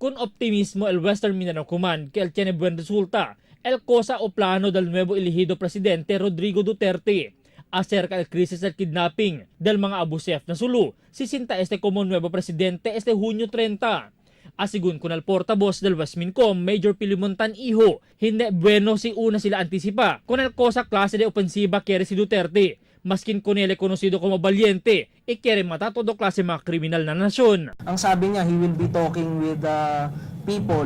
con optimismo el Western Mindanao Command que él tiene buen resulta, el cosa o plano del nuevo elegido presidente Rodrigo Duterte acerca del crisis del kidnapping del mga abusef na Sulu, sisinta como nuevo presidente Junio 30. Asigun con el portavoz del Westmincom, Major Pilimontan Iho, hindi bueno si una sila antisipa con el cosa clase de ofensiva quiere si Duterte, maskin con él conocido como valiente, e quiere matar todo klase mga kriminal na nasyon. Ang sabi niya, he will be talking with the people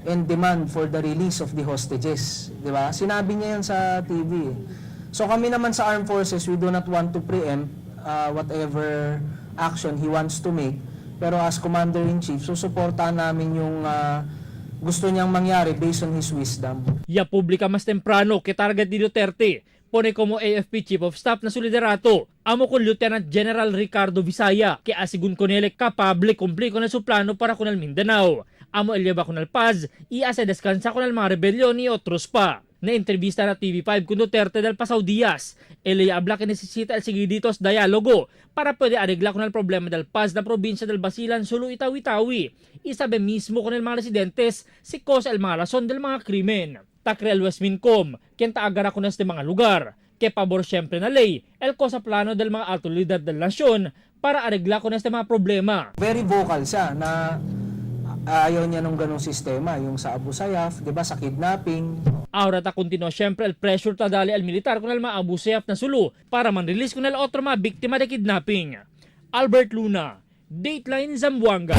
and demand for the release of the hostages. Di ba? Sinabi niya yan sa TV. So kami naman sa Armed Forces, we do not want to preempt whatever action he wants to make. Pero as Commander-in-Chief, susuportahan namin yung gusto niyang mangyari based on his wisdom. Ya publica mas temprano que target ni Duterte pone como AFP Chief of Staff na solidarato amo con Lieutenant General Ricardo Visaya que asigun con él capable cumplir con su plano para con el Mindanao. Amo el lleva con el paz y hace descansa con el mga rebelión y otros pa. Na entrevista na TV5 con Duterte del pasado días, él habla que necesita el seguiditos diálogo para puede arreglar con el problema del paz na probinsya del Basilan, Sulu, Itawi-Tawi. Y sabe mismo con el mga residentes si cosa el mga rason del mga krimen. Takre el Westmincom, quien taagara con este mga lugar, que pabor siyempre na ley, el cosa plano del mga alto líder del nasyon para arreglar con este mga problema. Very vocal siya na ayaw niya nung ganong sistema, yung sa Abu Sayyaf, di ba, sa kidnapping. Ahora ta continúa siempre el pressure ta dali al militar con el mga Abu Sayyaf na Sulu para man-release con el otro mga biktima de kidnapping. Albert Luna, Dateline Zamboanga.